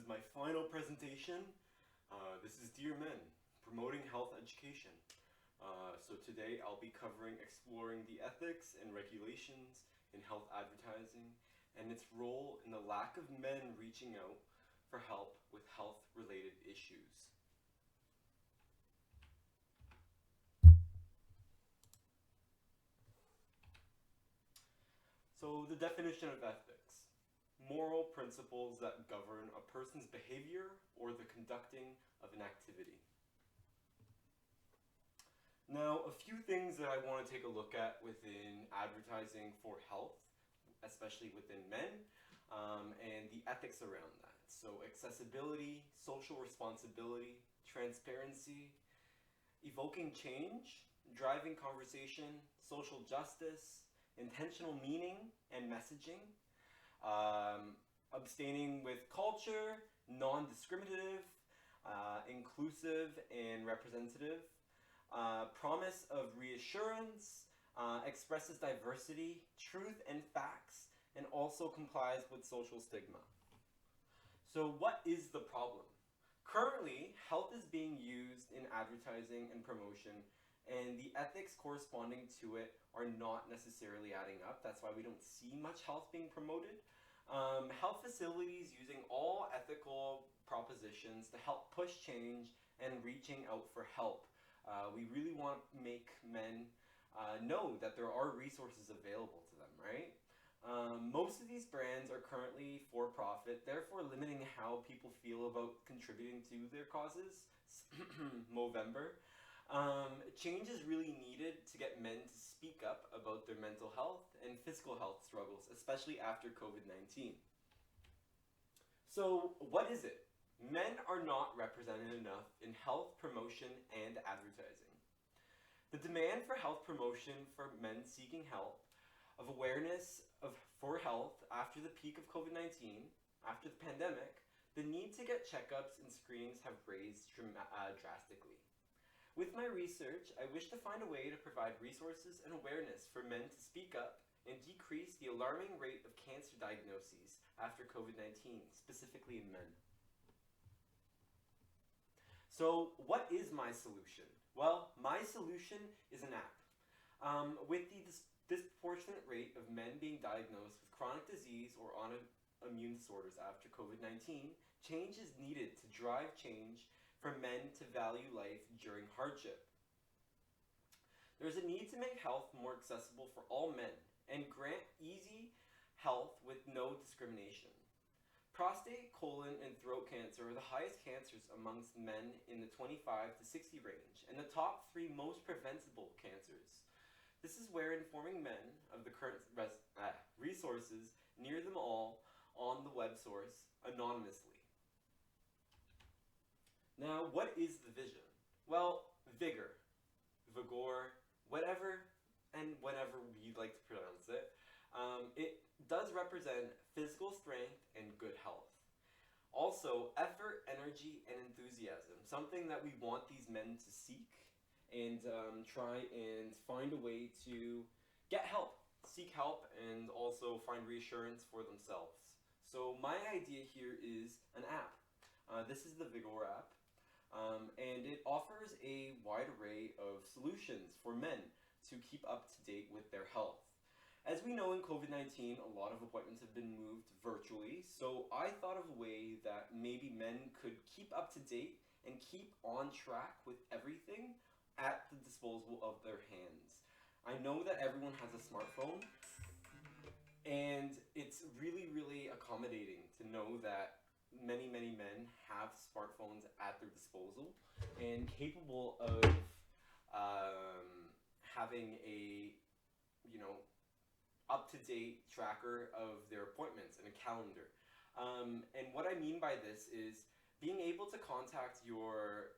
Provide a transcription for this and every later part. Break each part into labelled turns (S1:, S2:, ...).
S1: is my final presentation. This is Dear Men, Promoting Health Education. So today I'll be exploring the ethics and regulations in health advertising and its role in the lack of men reaching out for help with health-related issues. So the definition of ethics: moral principles that govern a person's behavior or the conducting of an activity. Now, a few things that I want to take a look at within advertising for health, especially within men, and the ethics around that. So accessibility, social responsibility, transparency, evoking change, driving conversation, social justice, intentional meaning and messaging, abstaining with culture, non-discriminative, inclusive and representative, promise of reassurance, expresses diversity, truth and facts, and also complies with social stigma. So what is the problem? Currently, health is being used in advertising and promotion, and the ethics corresponding to it are not necessarily adding up. That's why we don't see much health being promoted. Health facilities using all ethical propositions to help push change and reaching out for help. We really want to make men know that there are resources available to them, right? Most of these brands are currently for profit, therefore limiting how people feel about contributing to their causes. Movember. Change is really needed to get men to speak up about their mental health and physical health struggles, especially after COVID-19. So what is it? Men are not represented enough in health promotion and advertising. The demand for health promotion for men seeking help, of awareness for health after the peak of COVID-19, after the pandemic, the need to get checkups and screenings have raised drastically. With my research, I wish to find a way to provide resources and awareness for men to speak up and decrease the alarming rate of cancer diagnoses after COVID-19, specifically in men. So what is my solution? Well, my solution is an app. With the disproportionate rate of men being diagnosed with chronic disease or autoimmune disorders after COVID-19, change is needed to drive change for men to value life during hardship. There's a need to make health more accessible for all men and grant easy health with no discrimination. Prostate, colon, and throat cancer are the highest cancers amongst men in the 25 to 60 range, and the top 3 most preventable cancers. This is where informing men of the current resources near them all on the web source anonymously. Now, what is the vision? Well, vigor, vigor, whatever and whenever you'd like to pronounce it. It does represent physical strength and good health. Also, effort, energy, and enthusiasm, something that we want these men to seek and try and find a way to get help, seek help, and also find reassurance for themselves. So my idea here is an app. This is the Vigor app. And it offers a wide array of solutions for men to keep up to date with their health. As we know, in COVID-19, a lot of appointments have been moved virtually, so I thought of a way that maybe men could keep up to date and keep on track with everything at the disposal of their hands. I know that everyone has a smartphone, and it's really, really accommodating to know that many men have smartphones at their disposal and capable of having a, up-to-date tracker of their appointments and a calendar. And what I mean by this is being able to contact your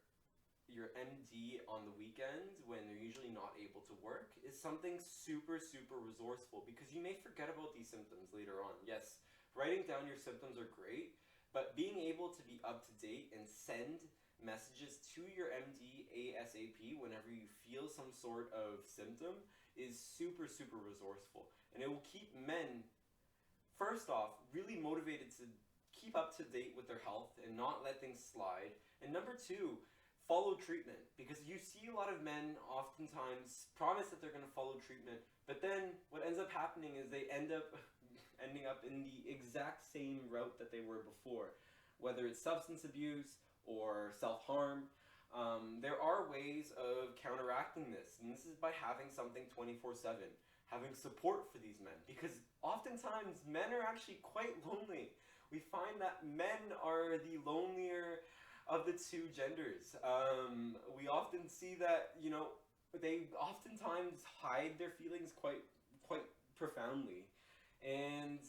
S1: MD on the weekends when they're usually not able to work is something super resourceful, because you may forget about these symptoms later on. Yes, writing down your symptoms are great, but being able to be up to date and send messages to your MD ASAP whenever you feel some sort of symptom is super resourceful. And it will keep men, first off, really motivated to keep up to date with their health and not let things slide. And number two, follow treatment, because you see a lot of men oftentimes promise that they're going to follow treatment, but then what ends up happening is they end up ending up in the exact same route that they were before, whether it's substance abuse or self-harm. There are ways of counteracting this, and this is by having something 24/7, having support for these men, because oftentimes men are actually quite lonely. We find that men are the lonelier of the two genders. We often see that, they oftentimes hide their feelings quite profoundly, and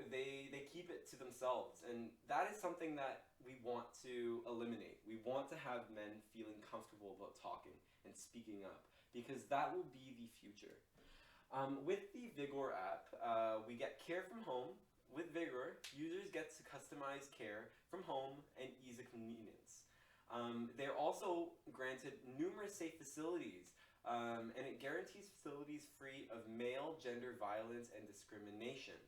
S1: they keep it to themselves, and that is something that we want to eliminate. We want to have men feeling comfortable about talking and speaking up, because that will be the future. With the Vigor app, we get care from home. With Vigor, users get to customize care from home and ease of convenience. They're also granted numerous safe facilities, and it guarantees facilities free of male gender violence and discrimination.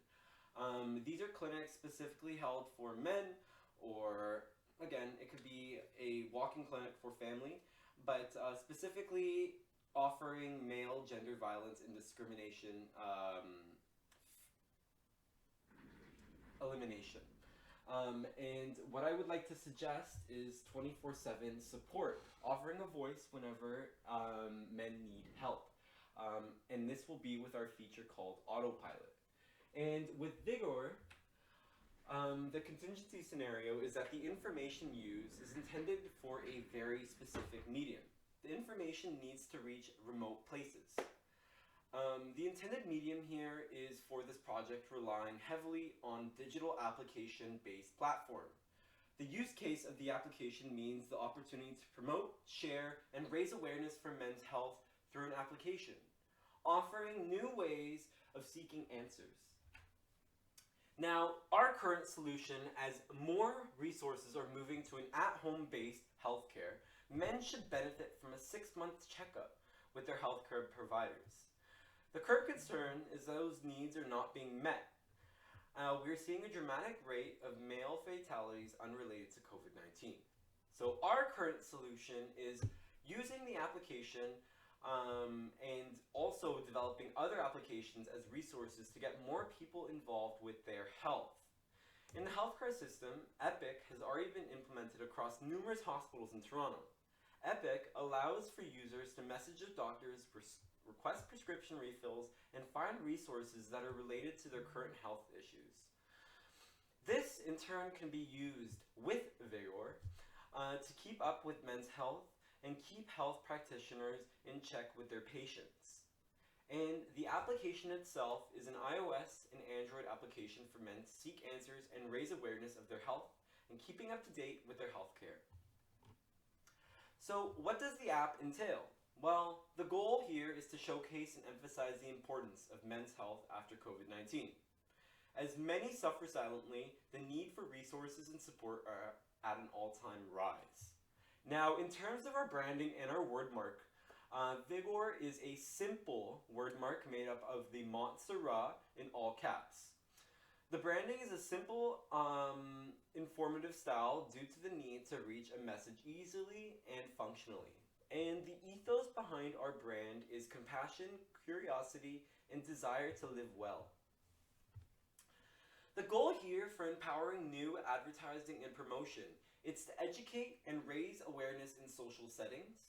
S1: These are clinics specifically held for men, or again, it could be a walk-in clinic for family, but specifically offering male gender violence and discrimination elimination. And what I would like to suggest is 24/7 support, offering a voice whenever men need help. And this will be with our feature called Autopilot. And with Vigor, the contingency scenario is that the information used is intended for a very specific medium. The information needs to reach remote places. The intended medium here is for this project relying heavily on digital application-based platform. The use case of the application means the opportunity to promote, share, and raise awareness for men's health through an application, offering new ways of seeking answers. Now, our current solution, as more resources are moving to an at-home-based healthcare, men should benefit from a 6-month checkup with their healthcare providers. The current concern is those needs are not being met. We're seeing a dramatic rate of male fatalities unrelated to COVID-19. So our current solution is using the application and also developing other applications as resources to get more people involved with their health. In the healthcare system, Epic has already been implemented across numerous hospitals in Toronto. Epic allows for users to message their doctors, request prescription refills, and find resources that are related to their current health issues. This, in turn, can be used with Vigor to keep up with men's health and keep health practitioners in check with their patients. And the application itself is an iOS and Android application for men to seek answers and raise awareness of their health and keeping up to date with their health care. So what does the app entail? Well, the goal here is to showcase and emphasize the importance of men's health after COVID-19. As many suffer silently, the need for resources and support are at an all-time rise. Now, in terms of our branding and our wordmark, Vigor is a simple wordmark made up of the Montserrat in all caps. The branding is a simple, informative style due to the need to reach a message easily and functionally. And the ethos behind our brand is compassion, curiosity, and desire to live well. The goal here for empowering new advertising and promotion is to educate and raise awareness in social settings.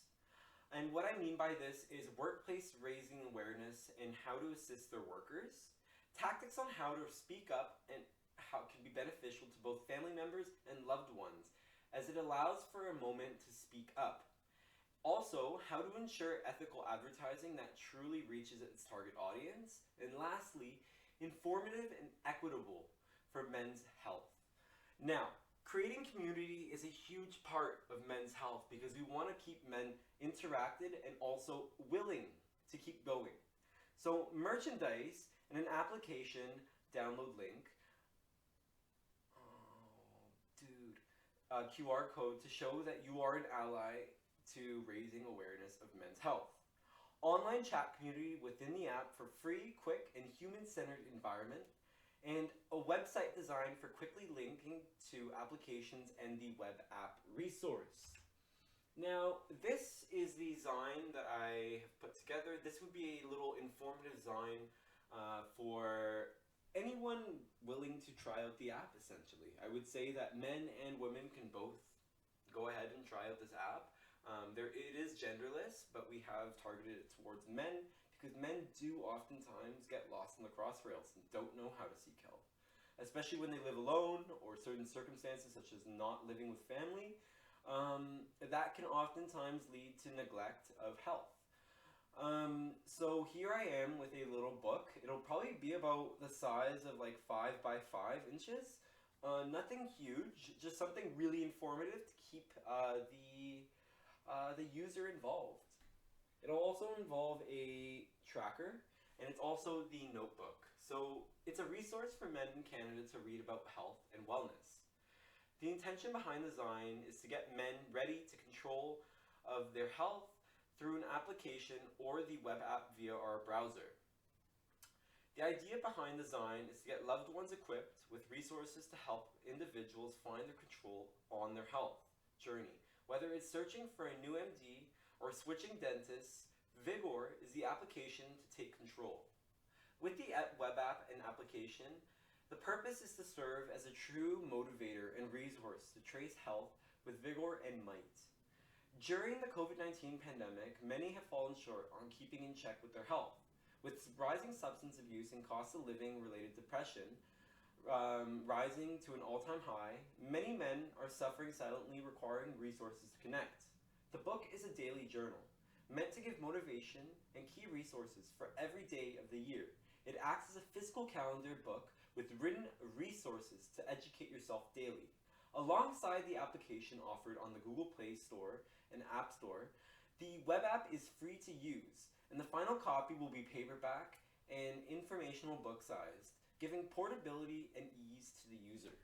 S1: And what I mean by this is workplace raising awareness and how to assist their workers, tactics on how to speak up and how it can be beneficial to both family members and loved ones, as it allows for a moment to speak up. Also, how to ensure ethical advertising that truly reaches its target audience. And lastly, informative and equitable for men's health. Now, creating community is a huge part of men's health because we want to keep men interacted and also willing to keep going. So merchandise and an application download link, QR code to show that you are an ally to raising awareness of men's health. Online chat community within the app for free, quick, and human-centered environment. and a website designed for quickly linking to applications and the web app resource. Now, this is the design that I have put together. This would be a little informative design for anyone willing to try out the app, essentially. I would say that men and women can both go ahead and try out this app. It is genderless, but we have targeted it towards men because men do oftentimes get lost in the crossrails and don't know how to seek help, especially when they live alone or certain circumstances such as not living with family. That can oftentimes lead to neglect of health. So here I am with a little book. It'll probably be about the size of like 5 by 5 inches. Nothing huge, just something really informative to keep the user involved. It'll also involve a tracker, and it's also the notebook. So it's a resource for men in Canada to read about health and wellness. The intention behind the design is to get men ready to control of their health through an application or the web app via our browser. The idea behind the design is to get loved ones equipped with resources to help individuals find their control on their health journey. Whether it's searching for a new MD or switching dentists, Vigor is the application to take control. With the web app and application, the purpose is to serve as a true motivator and resource to trace health with vigor and might. During the COVID-19 pandemic, many have fallen short on keeping in check with their health. With rising substance abuse and cost of living related depression rising to an all-time high, many men are suffering silently, requiring resources to connect. The book is a daily journal, meant to give motivation and key resources for every day of the year. It acts as a physical calendar book with written resources to educate yourself daily. Alongside the application offered on the Google Play Store and App Store, the web app is free to use, and the final copy will be paperback and informational book-sized, giving portability and ease to the user.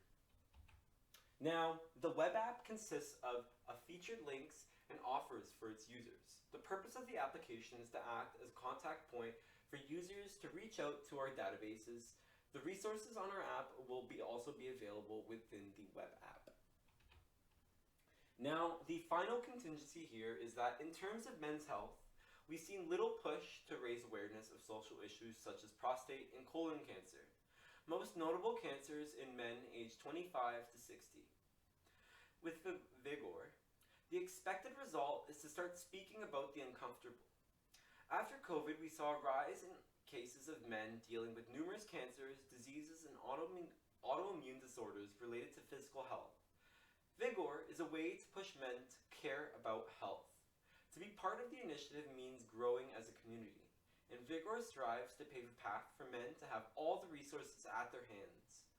S1: Now, the web app consists of featured links and offers for its users. The purpose of the application is to act as a contact point for users to reach out to our databases. The resources on our app will also be available within the web app. Now, the final contingency here is that in terms of men's health, we've seen little push to raise awareness of social issues such as prostate and colon cancer, most notable cancers in men aged 25 to 60. With the Vigor, the expected result is to start speaking about the uncomfortable. After COVID, we saw a rise in cases of men dealing with numerous cancers, diseases, and autoimmune disorders related to physical health. Vigor is a way to push men to care about health. To be part of the initiative means growing as a community, and Vigor strives to pave a path for men to have all the resources at their hands.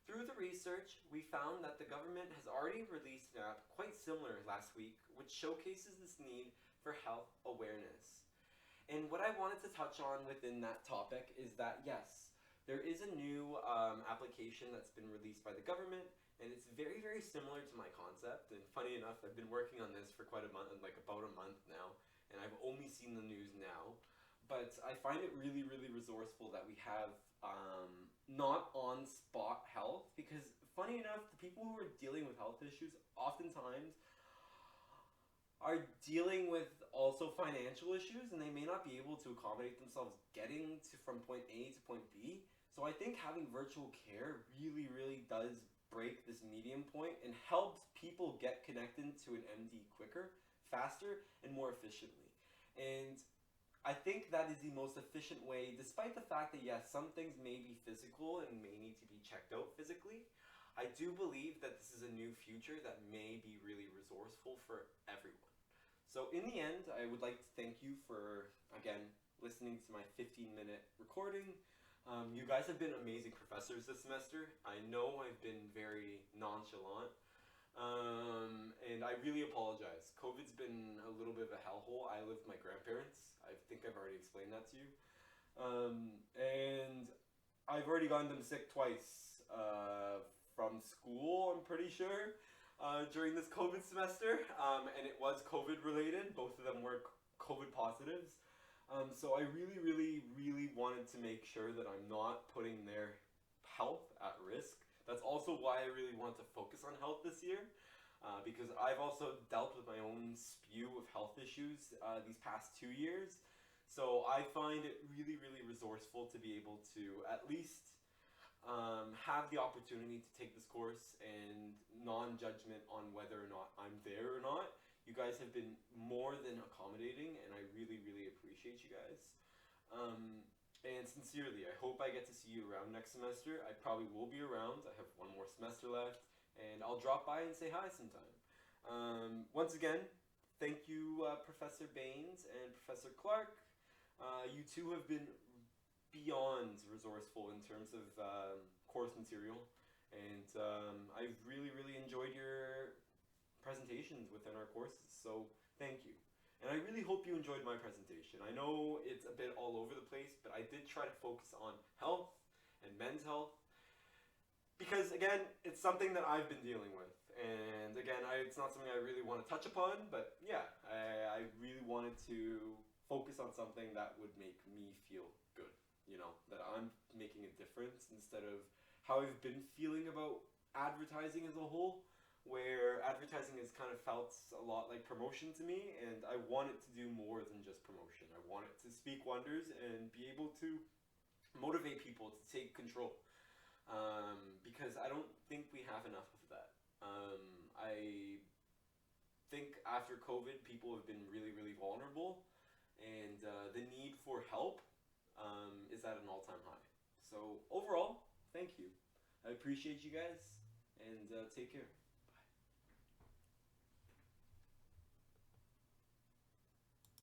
S1: Through the research, we found that the government has already released an app quite similar last week, which showcases this need for health awareness. And what I wanted to touch on within that topic is that, yes, there is a new application that's been released by the government, and it's very, very similar to my concept. And funny enough, I've been working on this for quite a month, like about a month now, and I've only seen the news now. But I find it really, really resourceful that we have not on-spot health, because funny enough, the people who are dealing with health issues oftentimes are dealing with also financial issues, and they may not be able to accommodate themselves getting from point A to point B. So I think having virtual care really, really does break this medium point and helps people get connected to an MD quicker, faster, and more efficiently. And I think that is the most efficient way, despite the fact that yes, some things may be physical and may need to be checked out physically. I do believe that this is a new future that may be really resourceful for everyone. So in the end, I would like to thank you for, again, listening to my 15-minute recording. You guys have been amazing professors this semester. I know I've been very nonchalant, and I really apologize. COVID's been a little bit of a hellhole. I live with my grandparents. I think I've already explained that to you. And I've already gotten them sick twice from school, I'm pretty sure. During this COVID semester, and it was COVID related. Both of them were COVID positives. So I really, really, really wanted to make sure that I'm not putting their health at risk. That's also why I really want to focus on health this year, because I've also dealt with my own spew of health issues these past 2 years. So I find it really, really resourceful to be able to at least have the opportunity to take this course and non-judgment on whether or not I'm there or not. You guys have been more than accommodating, and I really, really appreciate you guys. And sincerely, I hope I get to see you around next semester. I probably will be around. I have one more semester left, and I'll drop by and say hi sometime. Once again, thank you, Professor Baines and Professor Clark. You two have been beyond resourceful in terms of course material, and I've really, really enjoyed your presentations within our courses, so thank you. And I really hope you enjoyed my presentation. I know it's a bit all over the place, but I did try to focus on health and men's health, because again, it's something that I've been dealing with. And again, it's not something I really want to touch upon, but yeah, I really wanted to focus on something that would make me feel good. You know, that I'm making a difference instead of how I've been feeling about advertising as a whole, where advertising has kind of felt a lot like promotion to me, and I want it to do more than just promotion. I want it to speak wonders and be able to motivate people to take control, because I don't think we have enough of that. I think after COVID, people have been really, really vulnerable, and the need for help is at an all-time high. So overall, thank you. I appreciate you guys, and take care.